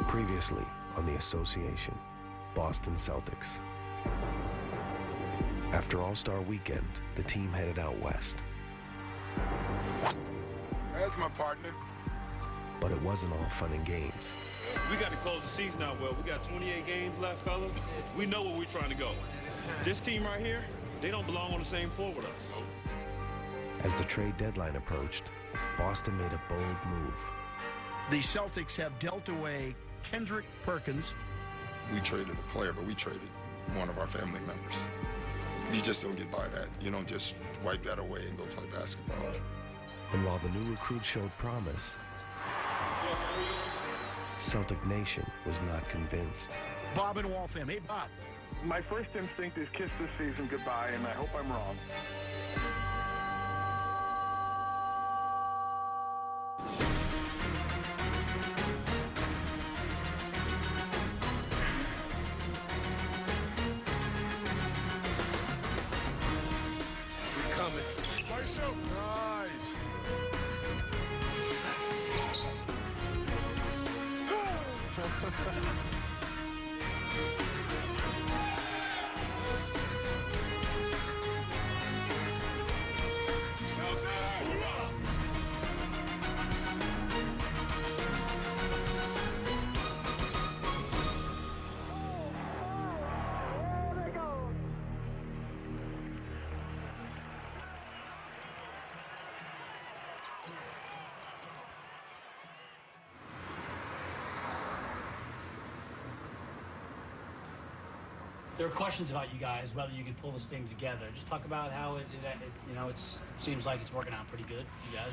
Previously on the association, Boston Celtics. After All-Star Weekend, the team headed out west. That's my partner. But it wasn't all fun and games. We got to close the season out well. We got 28 games left, fellas. We know where we're trying to go. This team right here, they don't belong on the same floor with us. As the trade deadline approached, Boston made a bold move. The Celtics have dealt away Kendrick Perkins. We traded a player, but we traded one of our family members. You just don't get by that. You don't just wipe that away and go play basketball. And while the new recruit showed promise, Celtic Nation was not convinced. Bob in Waltham. Hey, Bob. My first instinct is kiss this season goodbye, and I hope I'm wrong. Nice. There are questions about you guys, whether you can pull this thing together. Just talk about how it seems like it's working out pretty good for you guys,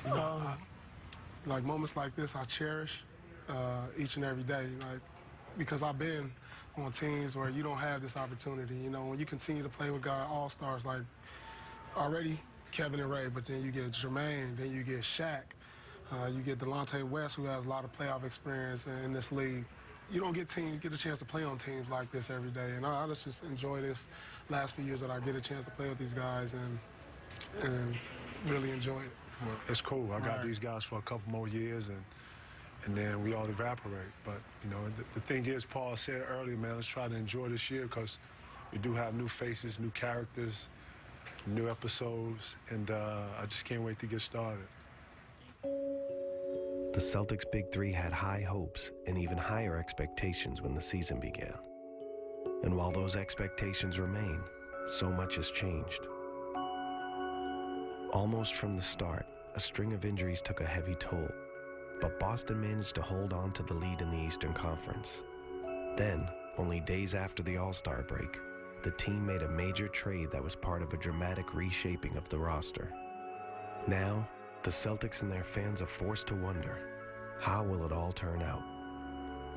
right? Like moments like this, I cherish each and every day, like because I've been on teams where you don't have this opportunity. You know, when you continue to play with guys, all-stars like already Kevin and Ray, but then you get Jermaine, then you get Shaq, you get Delonte West, who has a lot of playoff experience in this league. You don't get a chance to play on teams like this every day, and I just enjoy this last few years that I get a chance to play with these guys and really enjoy it. Well, it's cool. I got these guys for a couple more years, and then we all evaporate. But, you know, the thing is, Paul said earlier, man, let's try to enjoy this year because we do have new faces, new characters, new episodes, and I just can't wait to get started. The Celtics' Big Three had high hopes and even higher expectations when the season began. And while those expectations remain, so much has changed. Almost from the start, a string of injuries took a heavy toll, but Boston managed to hold on to the lead in the Eastern Conference. Then, only days after the All-Star break, the team made a major trade that was part of a dramatic reshaping of the roster. Now, the Celtics and their fans are forced to wonder, how will it all turn out?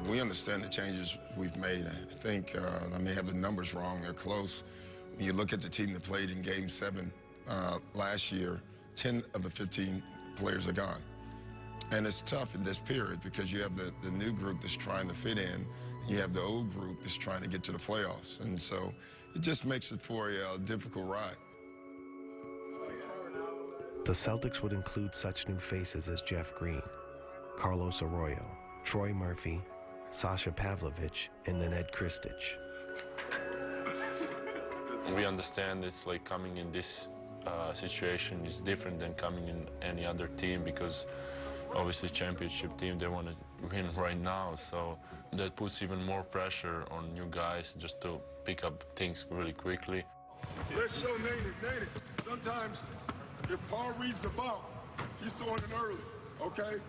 We understand the changes we've made. I think I may have the numbers wrong. They're close. When you look at the team that played in Game 7 last year, 10 of the 15 players are gone. And it's tough in this period because you have the new group that's trying to fit in. You have the old group that's trying to get to the playoffs. And so it just makes it for a difficult ride. The Celtics would include such new faces as Jeff Green, Carlos Arroyo, Troy Murphy, Sasha Pavlovich, and Nenad Kristic. We understand it's like coming in this situation is different than coming in any other team because obviously championship team, they want to win right now. So that puts even more pressure on you guys just to pick up things really quickly. Let's show Nenad. Sometimes if Paul reads the bump, he's throwing it early, okay?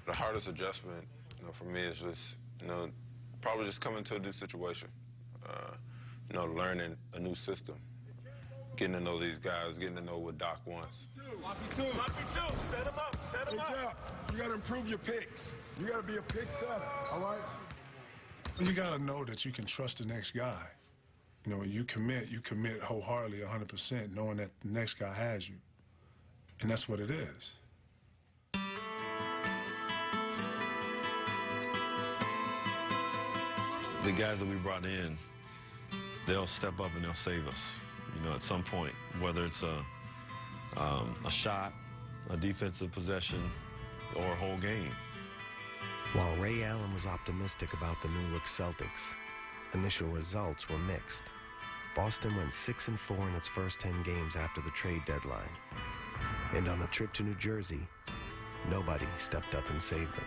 The hardest adjustment, for me is just, probably just coming to a new situation. Learning a new system, getting to know these guys, getting to know what Doc wants. Lock me two. Set him up. You got to improve your picks. You got to be a pick setter, all right? You got to know that you can trust the next guy. When you commit wholeheartedly 100%, knowing that the next guy has you. And that's what it is. The guys that we brought in, they'll step up and they'll save us, at some point, whether it's a shot, a defensive possession, or a whole game. While Ray Allen was optimistic about the new-look Celtics, initial results were mixed. Boston went 6-4 in its first 10 games after the trade deadline. And on a trip to New Jersey, nobody stepped up and saved them.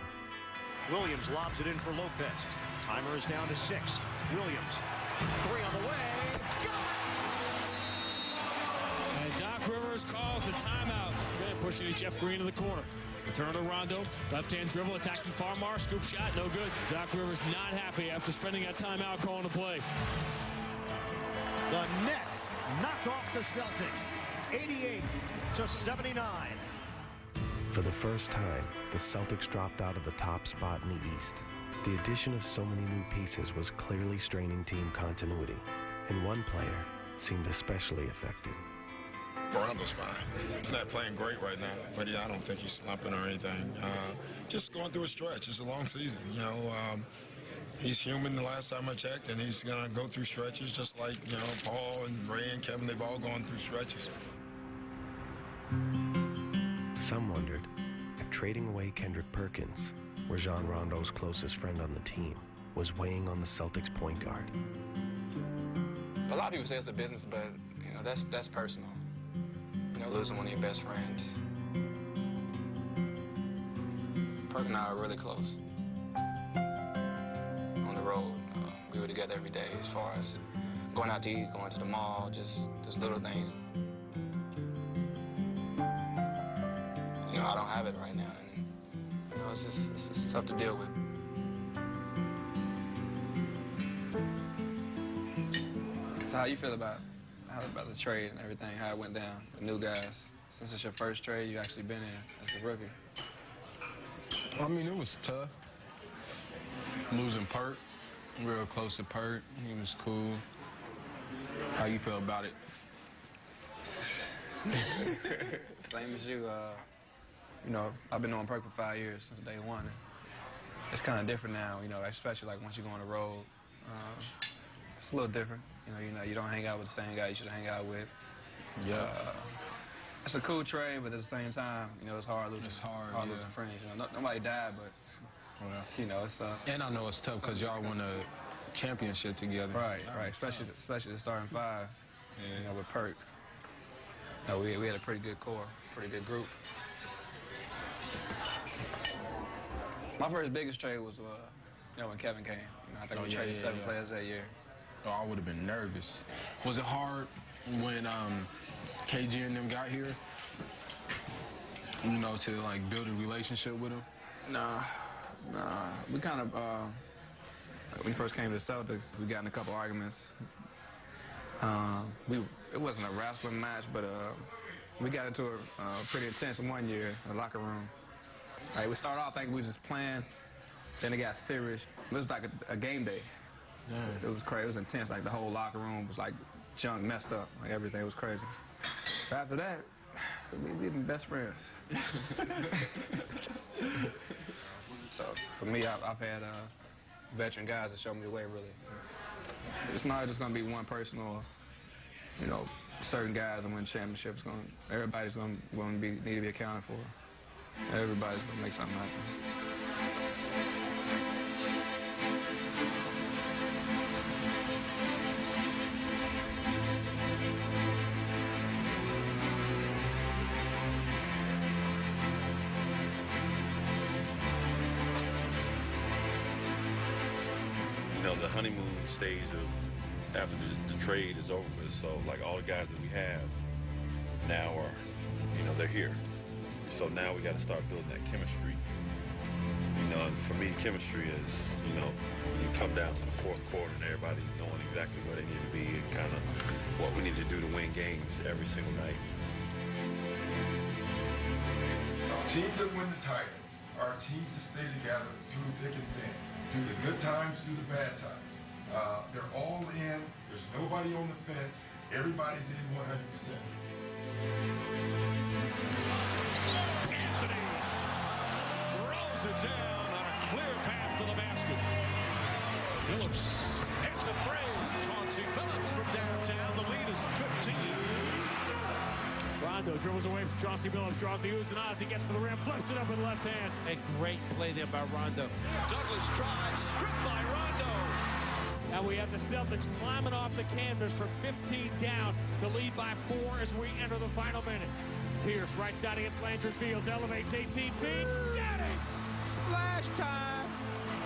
Williams lobs it in for Lopez. Timer is down to 6. Williams, 3 on the way. And Doc Rivers calls a timeout. Again, pushing Jeff Green to the corner. Return to Rondo. Left-hand dribble, attacking Farmar. Scoop shot, no good. Doc Rivers not happy after spending that timeout calling the play. The Nets knock off the Celtics, 88-79. For the first time, the Celtics dropped out of the top spot in the East. The addition of so many new pieces was clearly straining team continuity, and one player seemed especially affected. Rondo's fine. He's not playing great right now, but yeah, I don't think he's slumping or anything. Just going through a stretch. It's a long season, you know. He's human the last time I checked, and he's going to go through stretches just like, you know, Paul and Ray and Kevin, they've all gone through stretches. Some wondered if trading away Kendrick Perkins, Rajon Rondo's closest friend on the team, was weighing on the Celtics point guard. A lot of people say it's a business, but, you know, that's personal. You know, losing one of your best friends. Perk and I are really close. On the road, we were together every day as far as going out to eat, going to the mall, just little things. You know, I don't have it right now, and, you know, it's just tough to deal with. So how you feel about the trade and everything, how it went down, the new guys? Since it's your first trade, you actually been in as a rookie. I mean, it was tough. Losing Perk, real close to Perk. He was cool. How you feel about it? Same as you. You know, I've been knowing Perk for 5 years, since day one. It's kind of different now, you know, especially like once you go on the road. It's a little different. You know, you don't hang out with the same guy you should hang out with. Yeah. It's a cool trade, but at the same time, you know, it's hard losing. It's hard, losing friends. You know, nobody died, but well, you know, it's. And I know it's tough because y'all won a championship together. Right. Especially the starting five. Yeah. You know, with Perk. You know, we had a pretty good core, pretty good group. My first biggest trade was, you know, when Kevin came. You know, I think we traded 7 players that year. Oh, I would have been nervous. Was it hard when KG and them got here? You know, to like build a relationship with them? Nah. We kind of, when we first came to the Celtics, we got in a couple arguments. It wasn't a wrestling match, but we got into a pretty intense one year in the locker room. Like, we started off thinking we were just playing, then it got serious. It was like a game day. Yeah. It was crazy. It was intense. Like, the whole locker room was like junk, messed up. Like, everything was crazy. But after that, we been best friends. So for me, I've had veteran guys that show me the way, really. It's not just going to be one person or, you know, certain guys that win championships. Everybody's going to need to be accounted for. Everybody's going to make something happen. You know, the honeymoon stage of after the trade is over with, so like all the guys that we have now are, you know, they're here. So now we got to start building that chemistry. You know, and for me, chemistry is, you know, you come down to the fourth quarter and everybody knowing exactly where they need to be and kind of what we need to do to win games every single night. Teams that win the title are teams that stay together through thick and thin, through the good times, through the bad times. They're all in. There's nobody on the fence. Everybody's in 100%. Anthony throws it down on a clear path to the basket. Phillips hits a three. Chauncey Phillips from downtown. The lead is 15. Rondo dribbles away from Chauncey Billups, draws the oohs and ahs. He gets to the rim, flips it up with the left hand. A great play there by Rondo. Douglas drives, stripped by Rondo. And we have the Celtics climbing off the canvas from 15 down to lead by 4 as we enter the final minute. Pierce, right side against Landry Fields, elevates 18 feet. Get it! Splash time!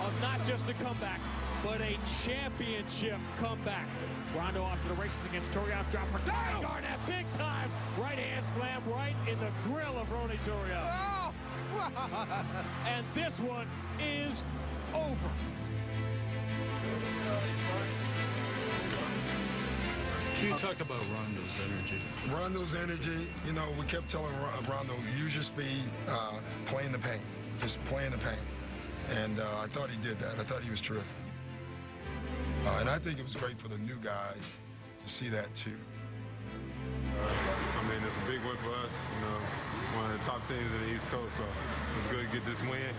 Of not just a comeback, but a championship comeback. Rondo off to the races against Torioff, drop for Kevin Garnett, big time. Right hand slam right in the grill of Ronny Torioff. Oh. And this one is over. You talk about Rondo's energy. Rondo's energy, you know, we kept telling Rondo, use your speed, play in the paint. Just play in the paint. And I thought he did that. I thought he was terrific. And I think it was great for the new guys to see that, too. I mean, it's a big win for us. You know, one of the top teams in the East Coast, so it's good to get this win.